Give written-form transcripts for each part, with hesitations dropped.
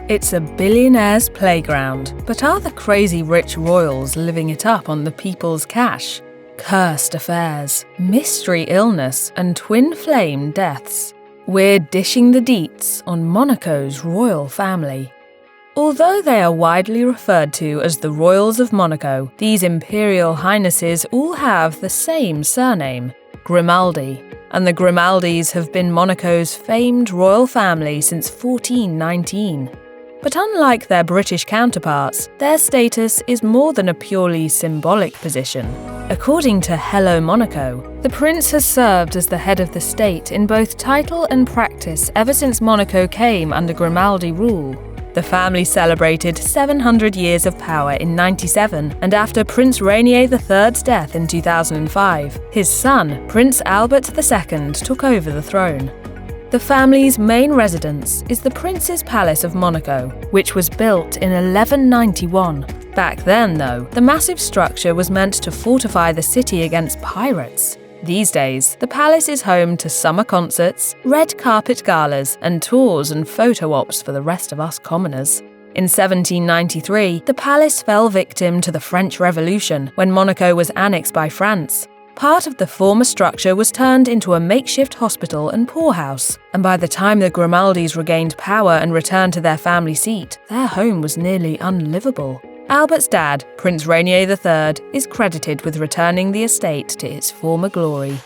It's a billionaire's playground, but are the crazy rich royals living it up on the people's cash? Cursed affairs, mystery illness, and twin flame deaths. We're dishing the deets on Monaco's royal family. Although they are widely referred to as the Royals of Monaco, these imperial highnesses all have the same surname, Grimaldi, and the Grimaldis have been Monaco's famed royal family since 1419. But unlike their British counterparts, their status is more than a purely symbolic position. According to Hello Monaco, the prince has served as the head of the state in both title and practice ever since Monaco came under Grimaldi rule. The family celebrated 700 years of power in 97, and after Prince Rainier III's death in 2005, his son, Prince Albert II, took over the throne. The family's main residence is the Prince's Palace of Monaco, which was built in 1191. Back then, though, the massive structure was meant to fortify the city against pirates. These days, the palace is home to summer concerts, red carpet galas, and tours and photo ops for the rest of us commoners. In 1793, the palace fell victim to the French Revolution when Monaco was annexed by France. Part of the former structure was turned into a makeshift hospital and poorhouse, and by the time the Grimaldis regained power and returned to their family seat, their home was nearly unlivable. Albert's dad, Prince Rainier III, is credited with returning the estate to its former glory.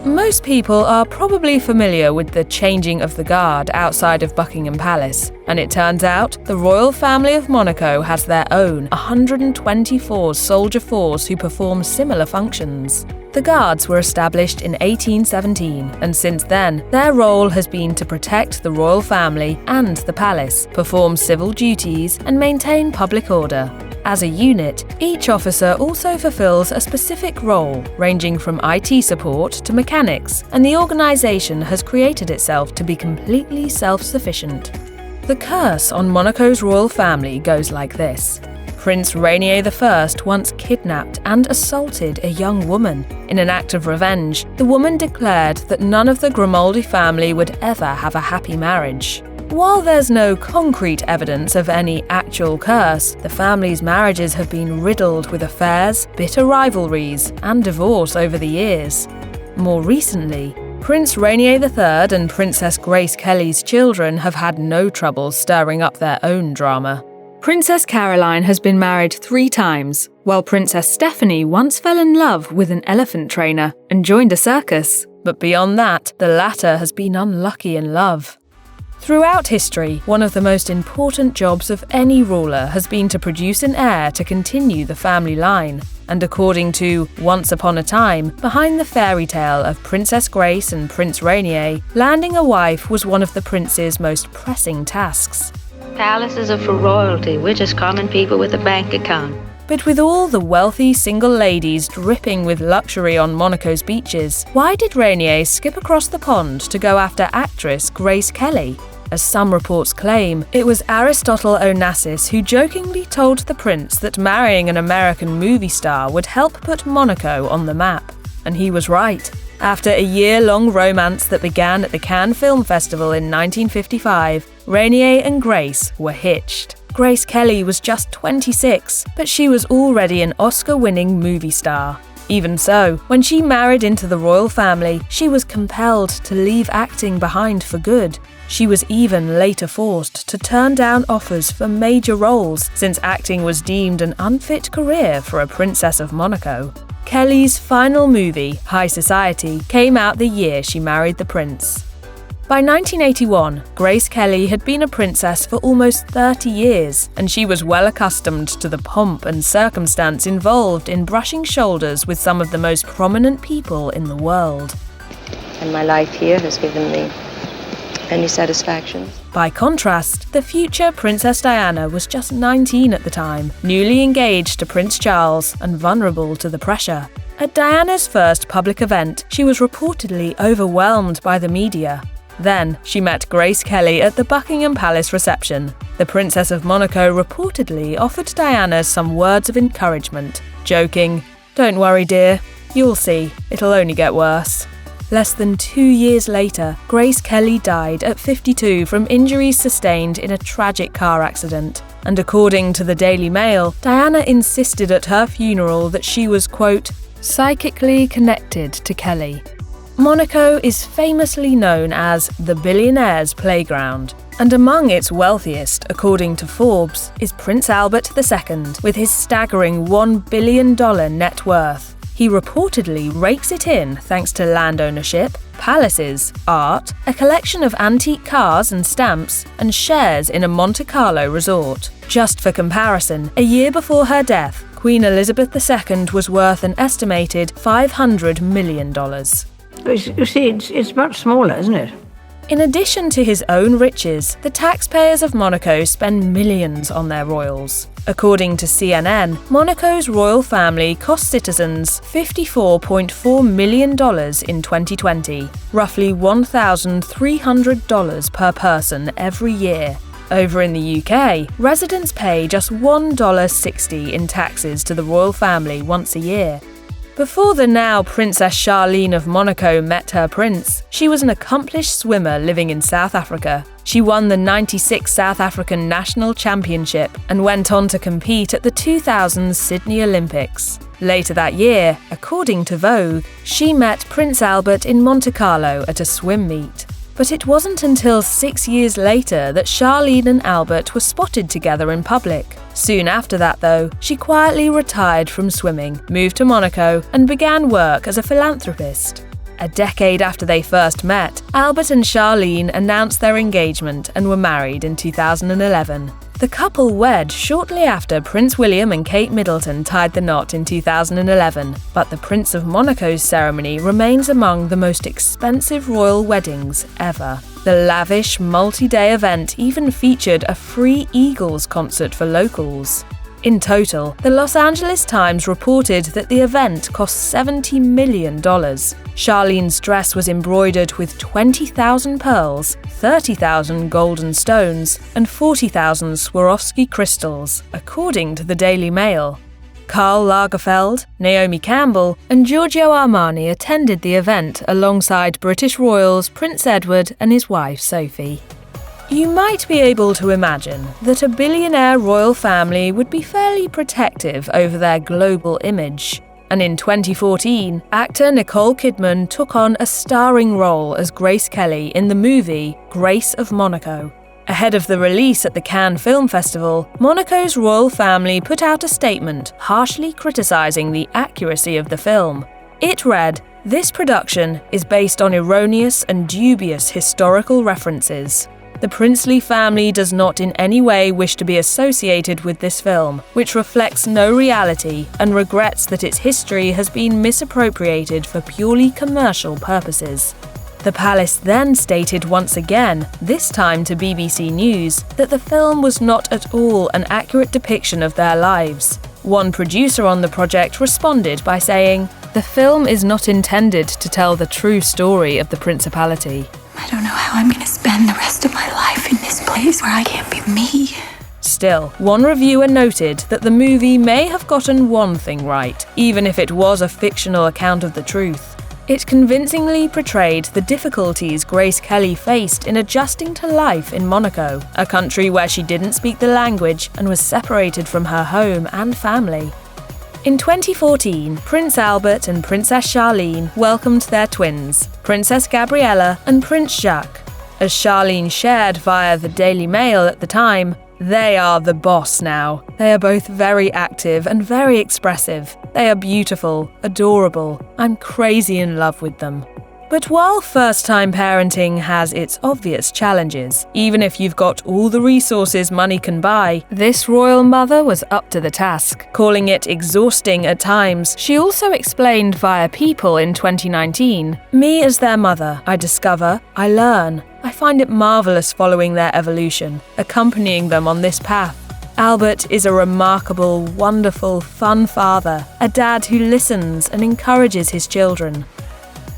Most people are probably familiar with the changing of the guard outside of Buckingham Palace, and it turns out the royal family of Monaco has their own 124 soldier force who perform similar functions. The guards were established in 1817, and since then, their role has been to protect the royal family and the palace, perform civil duties, and maintain public order. As a unit, each officer also fulfills a specific role, ranging from IT support to mechanics, and the organisation has created itself to be completely self-sufficient. The curse on Monaco's royal family goes like this. Prince Rainier I once kidnapped and assaulted a young woman. In an act of revenge, the woman declared that none of the Grimaldi family would ever have a happy marriage. While there's no concrete evidence of any actual curse, the family's marriages have been riddled with affairs, bitter rivalries, and divorce over the years. More recently, Prince Rainier III and Princess Grace Kelly's children have had no trouble stirring up their own drama. Princess Caroline has been married 3 times, while Princess Stephanie once fell in love with an elephant trainer and joined a circus. But beyond that, the latter has been unlucky in love. Throughout history, one of the most important jobs of any ruler has been to produce an heir to continue the family line. And according to Once Upon a Time, behind the fairy tale of Princess Grace and Prince Rainier, landing a wife was one of the prince's most pressing tasks. Palaces are for royalty. We're just common people with a bank account. But with all the wealthy single ladies dripping with luxury on Monaco's beaches, why did Rainier skip across the pond to go after actress Grace Kelly? As some reports claim, it was Aristotle Onassis who jokingly told the prince that marrying an American movie star would help put Monaco on the map. And he was right. After a year-long romance that began at the Cannes Film Festival in 1955, Rainier and Grace were hitched. Grace Kelly was just 26, but she was already an Oscar-winning movie star. Even so, when she married into the royal family, she was compelled to leave acting behind for good. She was even later forced to turn down offers for major roles, since acting was deemed an unfit career for a princess of Monaco. Kelly's final movie, High Society, came out the year she married the prince. By 1981, Grace Kelly had been a princess for almost 30 years, and she was well accustomed to the pomp and circumstance involved in brushing shoulders with some of the most prominent people in the world. And my life here has given me many satisfactions. By contrast, the future Princess Diana was just 19 at the time, newly engaged to Prince Charles and vulnerable to the pressure. At Diana's first public event, she was reportedly overwhelmed by the media. Then, she met Grace Kelly at the Buckingham Palace reception. The Princess of Monaco reportedly offered Diana some words of encouragement, joking, "Don't worry, dear. You'll see. It'll only get worse." Less than 2 years later, Grace Kelly died at 52 from injuries sustained in a tragic car accident. And according to the Daily Mail, Diana insisted at her funeral that she was, quote, psychically connected to Kelly. Monaco is famously known as the billionaire's playground, and among its wealthiest, according to Forbes, is Prince Albert II, with his staggering $1 billion net worth. He reportedly rakes it in thanks to land ownership, palaces, art, a collection of antique cars and stamps, and shares in a Monte Carlo resort. Just for comparison, a year before her death, Queen Elizabeth II was worth an estimated $500 million. You see, it's much smaller, isn't it? In addition to his own riches, the taxpayers of Monaco spend millions on their royals. According to CNN, Monaco's royal family cost citizens $54.4 million in 2020, roughly $1,300 per person every year. Over in the UK, residents pay just $1.60 in taxes to the royal family once a year. Before the now Princess Charlene of Monaco met her prince, she was an accomplished swimmer living in South Africa. She won the '96 South African National Championship and went on to compete at the 2000 Sydney Olympics. Later that year, according to Vogue, she met Prince Albert in Monte Carlo at a swim meet. But it wasn't until 6 years later that Charlene and Albert were spotted together in public. Soon after that, though, she quietly retired from swimming, moved to Monaco, and began work as a philanthropist. A decade after they first met, Albert and Charlene announced their engagement and were married in 2011. The couple wed shortly after Prince William and Kate Middleton tied the knot in 2011, but the Prince of Monaco's ceremony remains among the most expensive royal weddings ever. The lavish, multi-day event even featured a free Eagles concert for locals. In total, the Los Angeles Times reported that the event cost $70 million. Charlene's dress was embroidered with 20,000 pearls, 30,000 golden stones, and 40,000 Swarovski crystals, according to the Daily Mail. Karl Lagerfeld, Naomi Campbell, and Giorgio Armani attended the event alongside British royals Prince Edward and his wife Sophie. You might be able to imagine that a billionaire royal family would be fairly protective over their global image. And in 2014, actor Nicole Kidman took on a starring role as Grace Kelly in the movie Grace of Monaco. Ahead of the release at the Cannes Film Festival, Monaco's royal family put out a statement harshly criticizing the accuracy of the film. It read, "This production is based on erroneous and dubious historical references. The princely family does not in any way wish to be associated with this film, which reflects no reality and regrets that its history has been misappropriated for purely commercial purposes." The palace then stated once again, this time to BBC News, that the film was not at all an accurate depiction of their lives. One producer on the project responded by saying, "The film is not intended to tell the true story of the principality." I don't know how I'm going to spend the rest of my life in this place where I can't be me. Still, one reviewer noted that the movie may have gotten one thing right, even if it was a fictional account of the truth. It convincingly portrayed the difficulties Grace Kelly faced in adjusting to life in Monaco, a country where she didn't speak the language and was separated from her home and family. In 2014, Prince Albert and Princess Charlene welcomed their twins, Princess Gabriella and Prince Jacques. As Charlene shared via the Daily Mail at the time, "They are the boss now. They are both very active and very expressive. They are beautiful, adorable. I'm crazy in love with them." But while first-time parenting has its obvious challenges, even if you've got all the resources money can buy, this royal mother was up to the task, calling it exhausting at times. She also explained via People in 2019, "Me as their mother, I discover, I learn. I find it marvelous following their evolution, accompanying them on this path. Albert is a remarkable, wonderful, fun father, a dad who listens and encourages his children."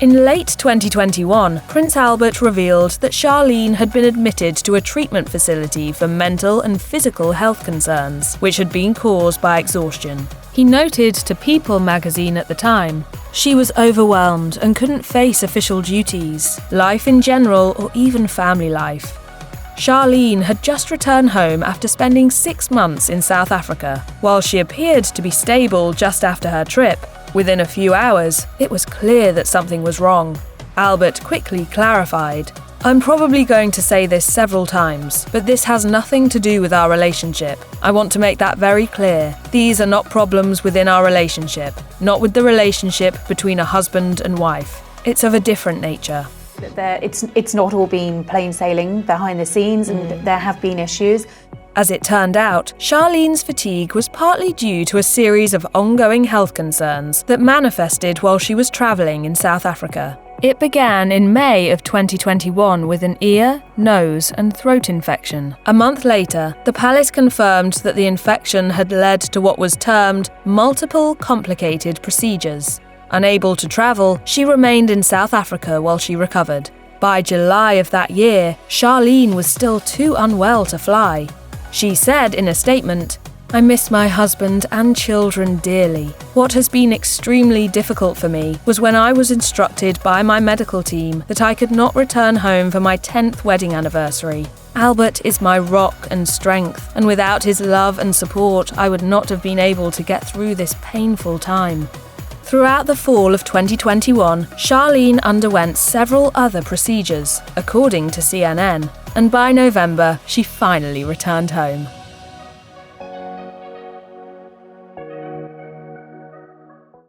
In late 2021, Prince Albert revealed that Charlene had been admitted to a treatment facility for mental and physical health concerns, which had been caused by exhaustion. He noted to People magazine at the time, she was overwhelmed and couldn't face official duties, life in general, or even family life. Charlene had just returned home after spending 6 months in South Africa. While she appeared to be stable just after her trip, within a few hours, it was clear that something was wrong. Albert quickly clarified, "I'm probably going to say this several times, but this has nothing to do with our relationship. I want to make that very clear. These are not problems within our relationship, not with the relationship between a husband and wife. It's of a different nature." It's not all been plain sailing behind the scenes, and there have been issues. As it turned out, Charlene's fatigue was partly due to a series of ongoing health concerns that manifested while she was travelling in South Africa. It began in May of 2021 with an ear, nose, and throat infection. A month later, the palace confirmed that the infection had led to what was termed multiple complicated procedures. Unable to travel, she remained in South Africa while she recovered. By July of that year, Charlene was still too unwell to fly. She said in a statement, "I miss my husband and children dearly. What has been extremely difficult for me was when I was instructed by my medical team that I could not return home for my 10th wedding anniversary. Albert is my rock and strength, and without his love and support, I would not have been able to get through this painful time." Throughout the fall of 2021, Charlene underwent several other procedures, according to CNN, and by November, she finally returned home.